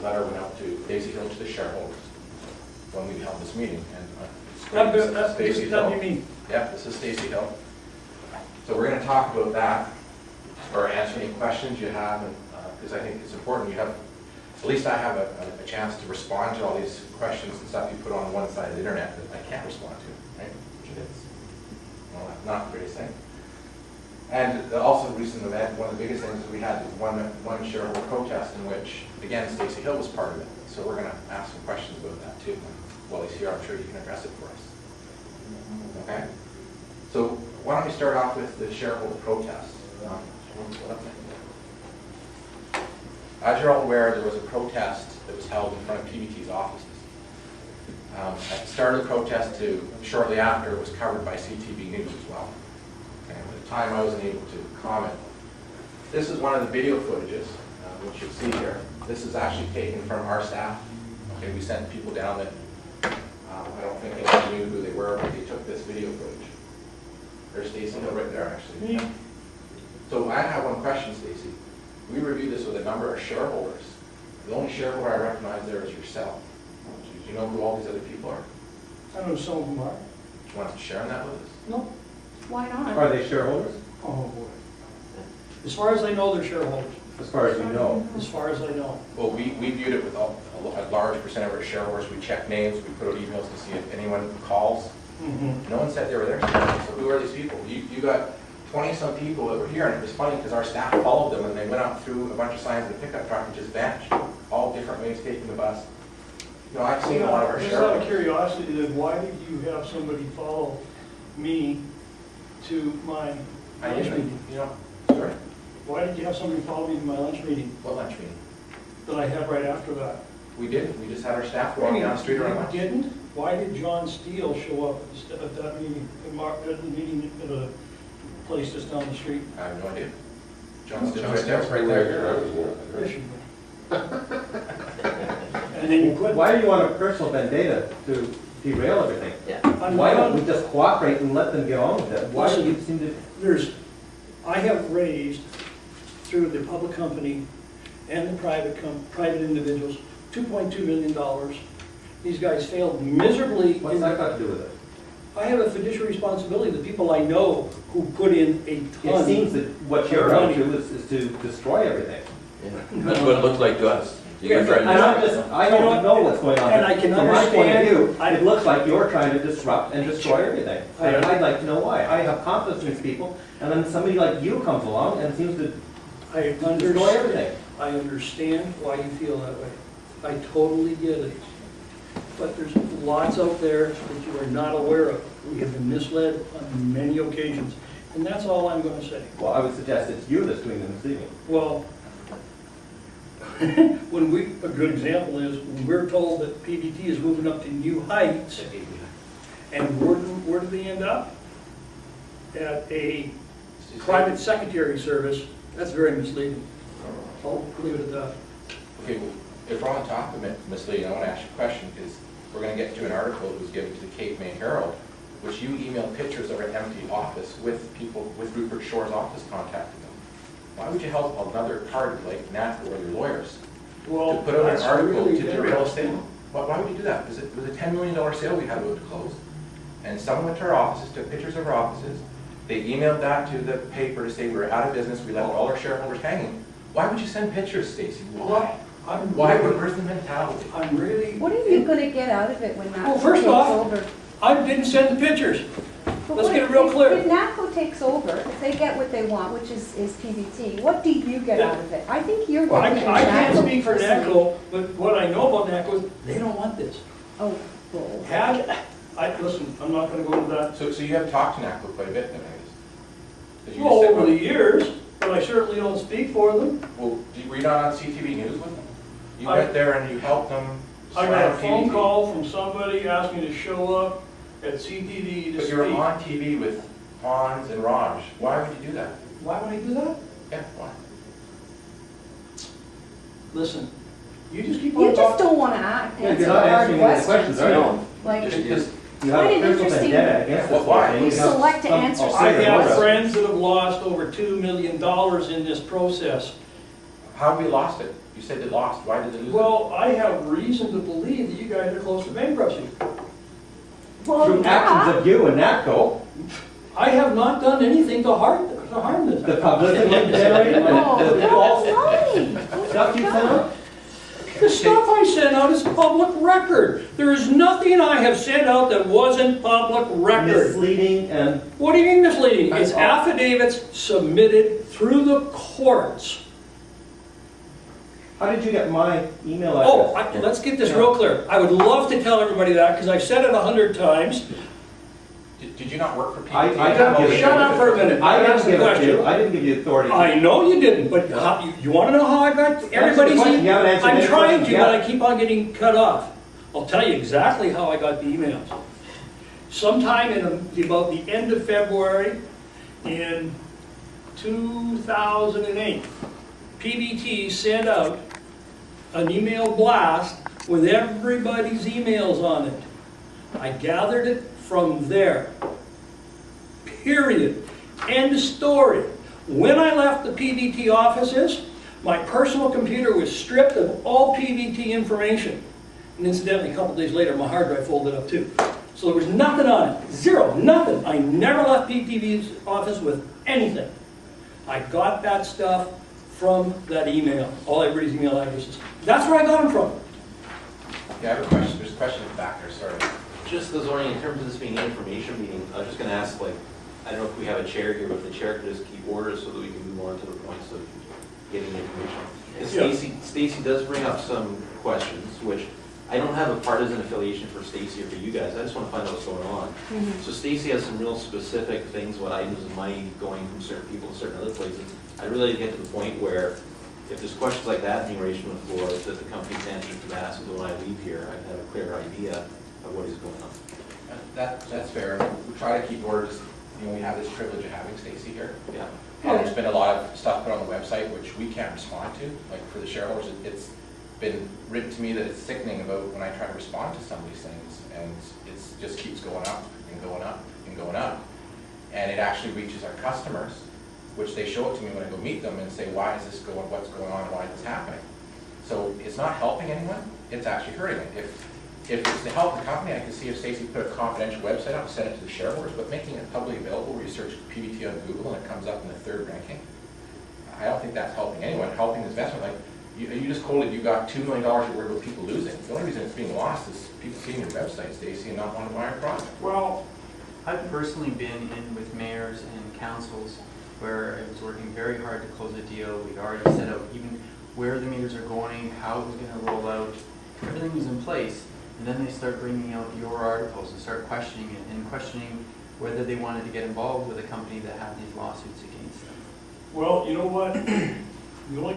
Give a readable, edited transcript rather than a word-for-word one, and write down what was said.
letter went out to Stacy Hill, to the shareholders, when we held this meeting. And That's Stacy Hill. you mean. Yeah, this is Stacy Hill. So we're going to talk about that, or answer any questions you have, because I think it's important. You have, at least I have a chance to respond to all these questions and stuff you put on one side of the internet that I can't respond to, right? Which it is. Well, that's not the greatest thing. And also the recent event, one of the biggest things that we had was one shareholder protest in which, again, Stacy Hill was part of it. So we're going to ask some questions about that too. While he's here, I'm sure you can address it for us. Okay? So why don't we start off with the shareholder protest? As you're all aware, there was a protest that was held in front of PVT's offices. At the start of the protest to shortly after, it was covered by CTV News as well. Okay, at the time I wasn't able to comment. This is one of the video footages, which you'll see here. This is actually taken from our staff. Okay, we sent people down that I don't think anyone knew who they were, but they took this video footage. There's Stacy Hill right there, actually. So I have one question, Stacy. We reviewed this with a number of shareholders. The only shareholder I recognize there is yourself. Do you know who all these other people are? I know some of them are. Do you want to share that with us? No. Why not? Are they shareholders? Oh, boy. As far as I know, they're shareholders. As far as you know. As far as I know. Well, we viewed it with a large percent of our shareholders. We checked names, we put out emails to see if anyone calls. No one said they were there. So who are these people? You got 20-some people that were here, and it was funny because our staff followed them, and they went out through a bunch of signs of the pickup truck and just vanished. All different ways taking the bus. You know, I've seen a lot of our Just out of shareholders. curiosity, then why did you have somebody follow me to my lunch meeting? You know, sorry? Why did you have somebody follow me to my lunch meeting What lunch meeting? that I had right after that? We did. We just had our staff walking down the street around lunch. You didn't? Why did John Steele show up at that meeting, at the meeting at a place just down the street? I have no idea. John Steele's right there. And then you put. Why do you want a personal vendetta to derail everything? Yeah. Why don't we just cooperate and let them get on with it? Why do you seem to... I have raised, through the public company and the private individuals, $2.2 million. These guys failed miserably. What's that got to do with it? I have a fiduciary responsibility. The people I know who put in a ton. It seems that what you're out to is to destroy everything. That's what it looked like to us. I don't know what's going on. And I can From my point of understand- view, it looks like you're trying to disrupt and destroy everything. And I'd like to know why. I have confidence in these people, and then somebody like you comes along and seems to destroy everything. I understand why you feel that way. I totally get it. But there's lots out there that you are not aware of. We have been misled on many occasions, and that's all I'm going to say. Well, I would suggest it's you that's doing the misleading. Well, a good example is when we're told that PVT is moving up to new heights, and where do they end up? At a private secretary service. That's very misleading. I'll leave it at that. Okay, well, if we're on the topic of misleading, I want to ask you a question because we're going to get to an article that was given to the Cape May Herald, which you emailed pictures of an empty office with people, with Rupert Shore's office contacting them. Why would you help another party like NACO or your lawyers to put out an article to derail a sale? Why would you do that? Because it was a $10 million sale we had about to close. And someone went to our offices, took pictures of our offices. They emailed that to the paper to say we were out of business, we left all our shareholders hanging. Why would you send pictures, Stacy? Why? Why? Where's the mentality? I'm really. What are you going to get out of it when NACO Well, first takes off, over? I didn't send the pictures. But Let's what get it real clear. If NACO takes over, if they get what they want, which is PVT, what do you get out of it? I think you're Well, getting I can't NACO speak for personally. NACO, but what I know about NACO is they don't want this. Oh, bull. Listen, I'm not going to go into that. So you have talked to NACO quite a bit then, I guess? 'Cause you Well, just said, over the years, but I certainly don't speak for them. Well, were you not on CTV News with them? You went there and you helped them I got a slam phone PVT. call from somebody asking me to show up at CTV to But speak. you were on TV with Hans and Raj. Why would you do that? Why would I do that? Yeah, why? Listen, you just keep on You just talking. don't want to answer You're the not hard answering any of the questions, questions, are you? no. Like, Just You have Quite a an personal interesting- vendetta against this Why? whole thing. We You have select to some answer I ulterior have motive. friends that have lost over $2 million in this process. How have we lost it? You said they lost, why did they lose it? Well, I have reason to believe that you guys are close to bankruptcy. Well, Through actions of you and NATCO, I have not done anything to harm this. the publicity generated, Oh, the that's false right. stuff you sent out. The stuff I sent out is public record. There is nothing I have sent out that wasn't public record. Misleading and What do you mean misleading? It's That's all. affidavits submitted through the courts. how did you get my email Oh, address? let's get this real clear. I would love to tell everybody that because I've said it 100 times. Did you not work for PVT? I don't give a Shut up for a minute. I Ask didn't the give it to question. you. I didn't give you authority. I know you didn't, but you want to know how I got everybody's question. You haven't answered I'm any trying questions to, yet. but I keep on getting cut off. I'll tell you exactly how I got the emails. Sometime in about the end of February in 2008, PVT sent out an email blast with everybody's emails on it. I gathered it from there. Period. End of story. When I left the PVT offices, my personal computer was stripped of all PVT information. And incidentally, a couple days later, my hard drive folded up too. So there was nothing on it. Zero. Nothing. I never left PVT's office with anything. I got that stuff from that email. All everybody's email addresses. That's where I got them from. Yeah, I have a question, there's a question in the back there, sorry. Just the zoning, in terms of this being an information meeting, I was just gonna ask, like, I don't know if we have a chair here, but if the chair could just keep order so that we can move on to the points of getting the information. And Yeah. Stacy does bring up some questions, which I don't have a partisan affiliation for Stacy or for you guys, I just wanna find out what's going on. So Stacy has some real specific things, what items of money going from certain people to certain other places. I'd really like to get to the point where if there's questions like that being raised from the floor, that the company's answering to that, so that when I leave here, I have a clearer idea of what is going on. That's fair. We try to keep orders, you know, we have this privilege of having Stacy here. Yeah. And there's been a lot of stuff put on the website which we can't respond to, like for the shareholders, it's been written to me that it's sickening about when I try to respond to some of these things, and it just keeps going up and going up and going up. And it actually reaches our customers, which they show it to me when I go meet them and say, why is this going, what's going on, why is this happening? So it's not helping anyone, it's actually hurting it. If it's to help the company, I can see if Stacy put a confidential website up and send it to the shareholders, but making it publicly available where you search PVT on Google and it comes up in the 3rd ranking, I don't think that's helping anyone, helping this investment. Like, you just quoted you got $2 million you're worried about people losing. The only reason it's being lost is people seeing your website, Stacy, and not wanting to buy your product. Well, I've personally been in with mayors and councils where I was working very hard to close a deal. We'd already set out even where the meters are going, how it was going to roll out. Everything was in place. And then they start bringing out your articles and start questioning it and questioning whether they wanted to get involved with a company that had these lawsuits against them. well, you know what? The only